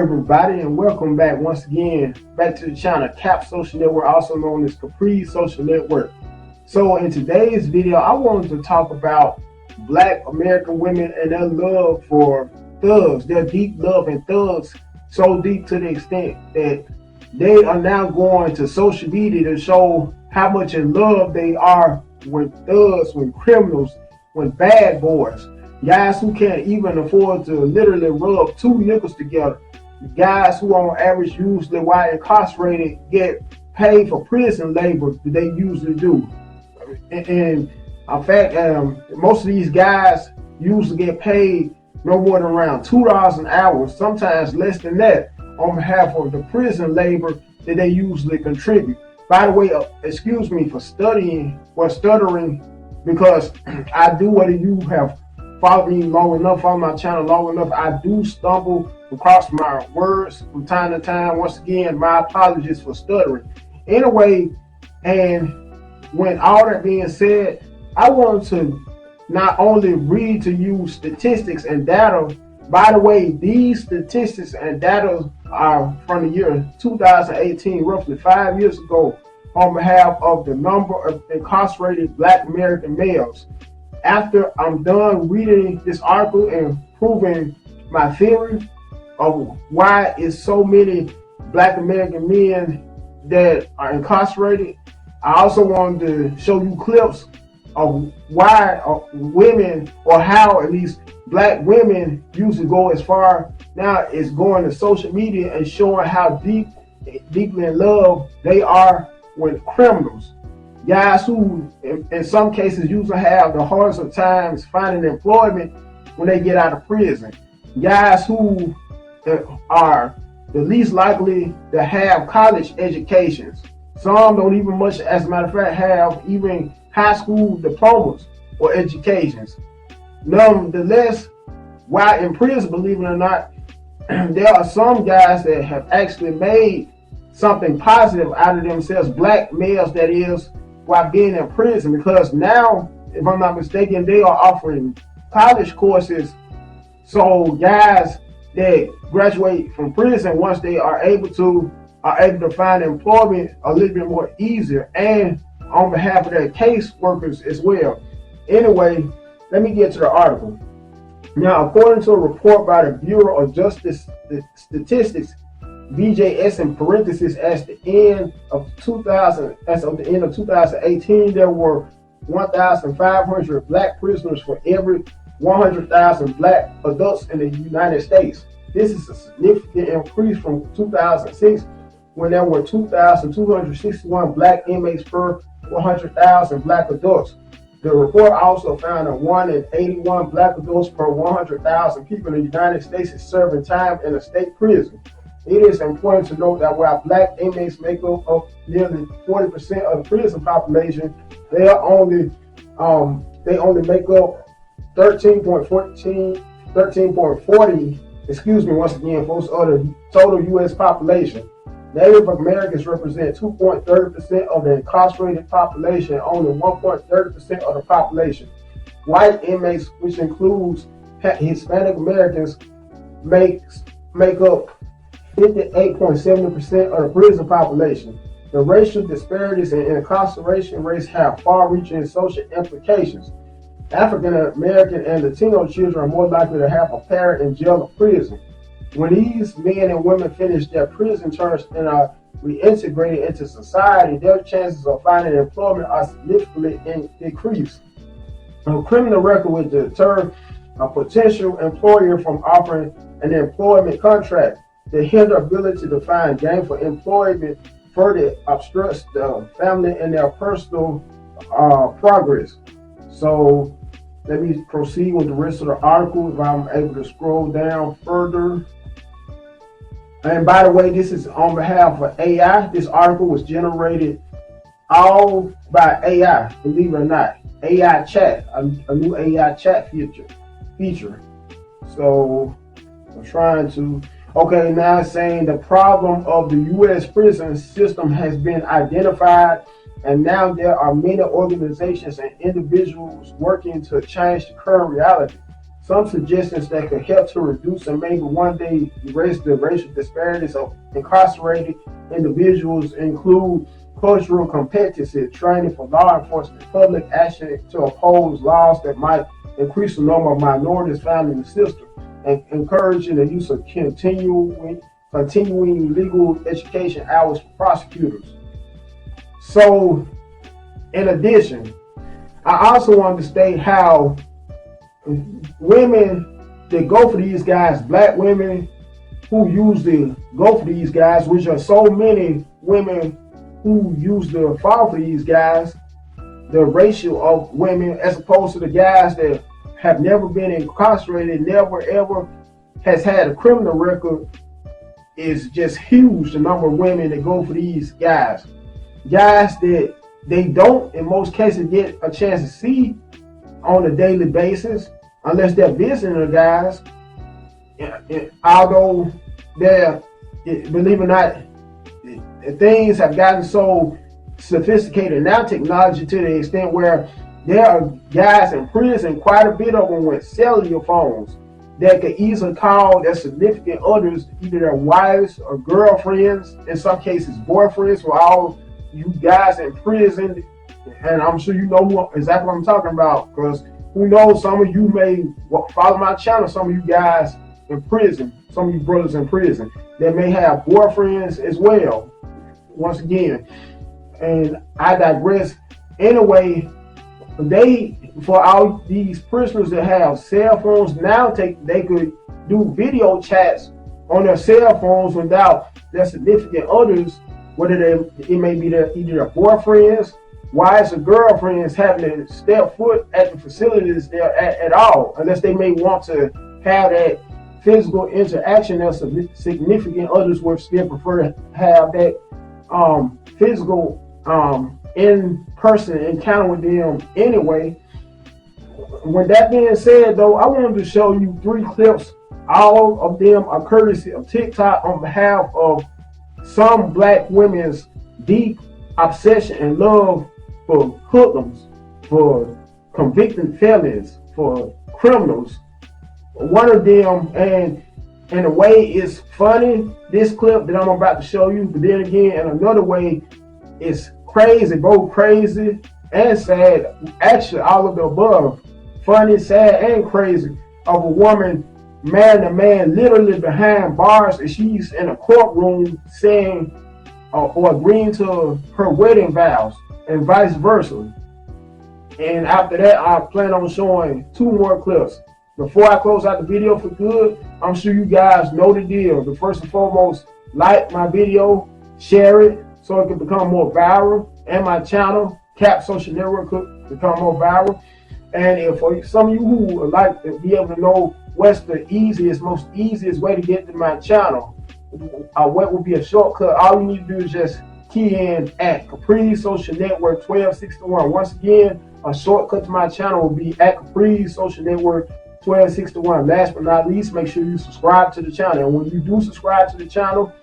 everybody, and welcome back once again back to the channel Cap Social Network, also known as Capri Social Network. So in today's video, I wanted to talk about Black American women and their love for thugs, their deep love in thugs, so deep to the extent that they are now going to social media to show how much in love they are with thugs, with criminals, with bad boys. Guys who can't even afford to literally rub two nickels together. Guys who on average usually while incarcerated get paid for prison labor that they usually do. And in fact, most of these guys usually get paid no more than around $2 an hour, sometimes less than that, on behalf of the prison labor that they usually contribute. By the way, excuse me for stuttering, because I do what you have followed me long enough, on my channel long enough, I do stumble across my words from time to time. Once again, my apologies for stuttering. Anyway, and when all that being said, I want to not only read to you statistics and data. By the way, these statistics and data are from the year 2018, roughly 5 years ago, on behalf of the number of incarcerated Black American males. After I'm done reading this article and proving my theory of why is so many Black American men that are incarcerated, I also wanted to show you clips of why women, or how at least Black women usually go as far now as going to social media and showing how deeply in love they are with criminals. Guys who, in some cases, usually have the hardest of times finding employment when they get out of prison. Guys who are the least likely to have college educations. Some don't even much, as a matter of fact, have even high school diplomas or educations. Nonetheless, while in prison, believe it or not, there are some guys that have actually made something positive out of themselves, Black males that is, while being in prison, because now, if I'm not mistaken, they are offering college courses. So guys that graduate from prison, once they are able to find employment a little bit more easier, and on behalf of their case workers as well. Anyway, let me get to the article. Now, according to a report by the Bureau of Justice Statistics, BJS in parentheses, as of the end of 2018, there were 1,500 Black prisoners for every 100,000 Black adults in the United States. This is a significant increase from 2006, when there were 2,261 Black inmates per 100,000 Black adults. The report also found that 1 in 81 Black adults per 100,000 people in the United States is serving time in a state prison. It is important to note that while Black inmates make up nearly 40% of the prison population, they only make up 13.40, excuse me once again, folks, of the total U.S. population. Native Americans represent 2.30% of the incarcerated population, only 1.30% of the population. White inmates, which includes Hispanic Americans, make up 58.70% of the prison population. The racial disparities in incarceration rates have far-reaching social implications. African American and Latino children are more likely to have a parent in jail or prison. When these men and women finish their prison terms and are reintegrated into society, their chances of finding employment are significantly increased. A criminal record would deter a potential employer from offering an employment contract. The hinder ability to find gainful employment further obstructs the family and their personal progress. So let me proceed with the rest of the article if I'm able to scroll down further. And by the way, this is on behalf of AI. This article was generated all by AI, believe it or not. AI chat, a new AI chat feature. So I'm trying to, okay, now it's saying the problem of the U.S. prison system has been identified, and now there are many organizations and individuals working to change the current reality. some suggestions that could help to reduce and maybe one day erase the racial disparities of incarcerated individuals include cultural competency, training for law enforcement, public action to oppose laws that might increase the number of minorities found in the system, and encouraging the use of continuing legal education hours for prosecutors. So, in addition, I also want to state how women that go for these guys, black women who usually go for these guys, which are so many women who usually fall for these guys, the ratio of women as opposed to the guys that have never been incarcerated, never ever has had a criminal record, is just huge. The number of women that go for these guys that they don't in most cases get a chance to see on a daily basis unless they're visiting the guys. Although they're, believe it or not, things have gotten so sophisticated now, technology, to the extent where there are guys in prison, quite a bit of them with cellular phones that could easily call their significant others, either their wives or girlfriends, in some cases boyfriends, for all you guys in prison. And I'm sure you know exactly what I'm talking about, because who knows, some of you may follow my channel, some of you guys in prison, some of you brothers in prison that may have boyfriends as well, once again. And I digress. Anyway, for all these prisoners that have cell phones now, they could do video chats on their cell phones without their significant others, whether it may be either their boyfriends, wives, or girlfriends having to step foot at the facilities there at all, unless they may want to have that physical interaction. Their significant others would still prefer to have that physical in-person encounter with them anyway. With that being said, though, I wanted to show you 3 clips. All of them are courtesy of TikTok on behalf of some black women's deep obsession and love for hoodlums, for convicted felons, for criminals. One of them, and in a way, is funny, this clip that I'm about to show you, but then again, in another way, it's crazy, both crazy and sad. Actually, all of the above. Funny, sad, and crazy, of a woman, man to man, literally behind bars, and she's in a courtroom saying or agreeing to her wedding vows, and vice versa. And after that, I plan on showing 2 more clips. Before I close out the video for good, I'm sure you guys know the deal. But first and foremost, like my video, share it so it can become more viral, and my channel, Cap Social Network, could become more viral. And if for some of you who would like to be able to know what's the most easiest way to get to my channel, what would be a shortcut, all you need to do is just key in at Capri Social Network 1261. Once again, a shortcut to my channel will be at Capri Social Network 1261. Last but not least, make sure you subscribe to the channel. And when you do subscribe to the channel,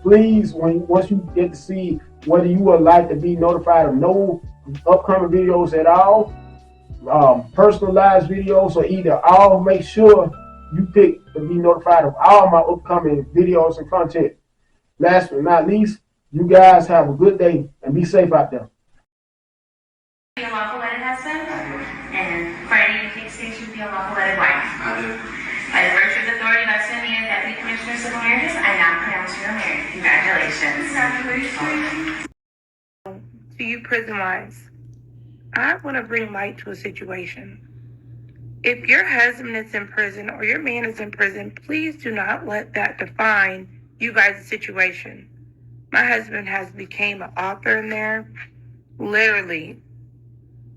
please, once you get to see whether you would like to be notified of no upcoming videos at all, personalized videos, or either all, make sure you pick to be notified of all my upcoming videos and content. Last but not least, you guys have a good day and be safe out there. Be a lawful wedded husband? And Friday, you think Stacey would be a lawful wedded wife? I do. By the virtue of the authority vested in me as Deputy Commissioner of Civil Marriages, I now pronounce you married. Congratulations. Congratulations. To you prison wives, I want to bring light to a situation. If your husband is in prison or your man is in prison, please do not let that define you guys' situation. My husband has became an author in there, literally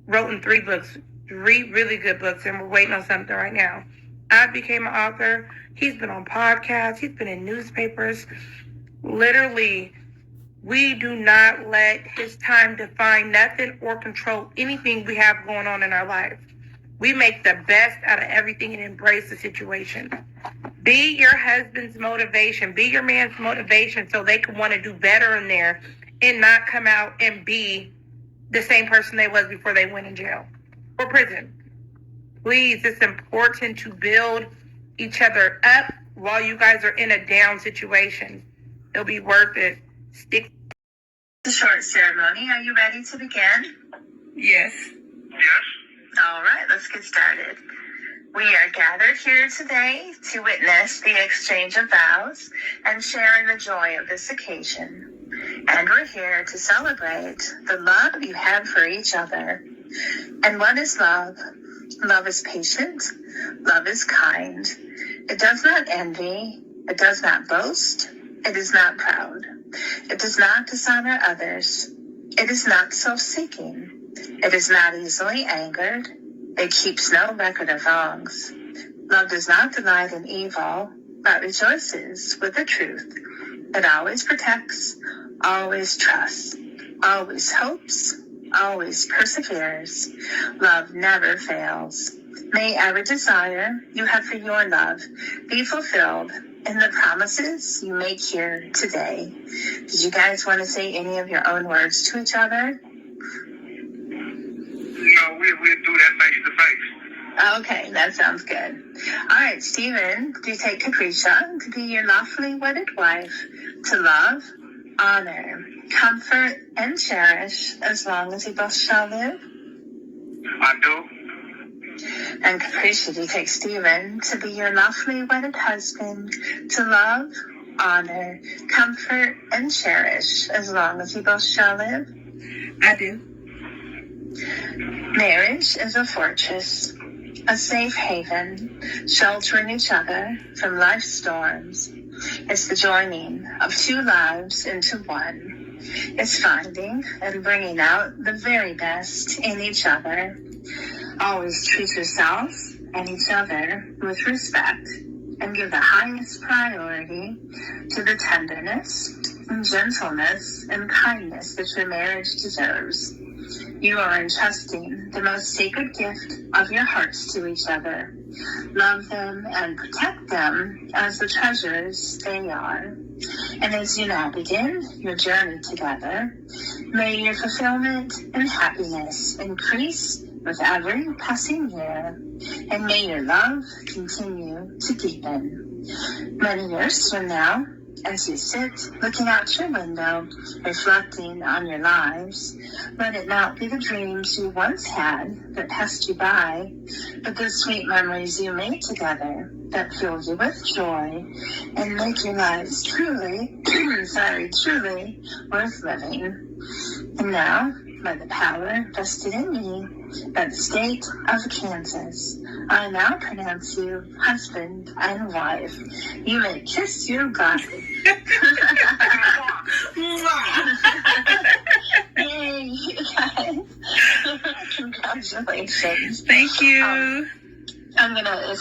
wrote in 3 books, 3 really good books, and we're waiting on something right now. I became an author. He's been on podcasts. He's been in newspapers. Literally, we do not let his time define nothing or control anything we have going on in our life. We make the best out of everything and embrace the situation. Be your husband's motivation. Be your man's motivation so they can want to do better in there and not come out and be the same person they was before they went in jail or prison. Please, it's important to build each other up while you guys are in a down situation. It'll be worth it. Stick. The short ceremony. Are you ready to begin? Yes. Yes. All right, let's get started. We are gathered here today to witness the exchange of vows and share in the joy of this occasion. And we're here to celebrate the love you have for each other. And what is love? Love is patient. Love is kind. It does not envy. It does not boast. It is not proud. It does not dishonor others. It is not self-seeking. It is not easily angered. It keeps no record of wrongs. Love does not delight in evil, but rejoices with the truth. It always protects, always trusts, always hopes, always perseveres. Love never fails. May every desire you have for your love be fulfilled in the promises you make here today. Did you guys want to say any of your own words to each other? No, we'll do that face to face. Okay, that sounds good. All right, Stephen, do you take Capricia to be your lawfully wedded wife, to love, honor, comfort, and cherish as long as you both shall live? I do. And Capricia, do you take Stephen to be your lawfully wedded husband, to love, honor, comfort, and cherish as long as you both shall live? I do. Marriage is a fortress, a safe haven, sheltering each other from life's storms. It's the joining of two lives into one. It's finding and bringing out the very best in each other. Always treat yourself and each other with respect and give the highest priority to the tenderness and gentleness and kindness that your marriage deserves. You are entrusting the most sacred gift of your hearts to each other. Love them and protect them as the treasures they are. And as you now begin your journey together, may your fulfillment and happiness increase with every passing year, and may your love continue to deepen. Many years from now, as you sit looking out your window, reflecting on your lives, let it not be the dreams you once had that passed you by, but the sweet memories you made together that fill you with joy and make your lives truly, truly worth living. And now, by the power vested in me by the state of Kansas, I now pronounce you husband and wife. You may kiss your bride. Yay, you guys. Congratulations. Thank you. I'm gonna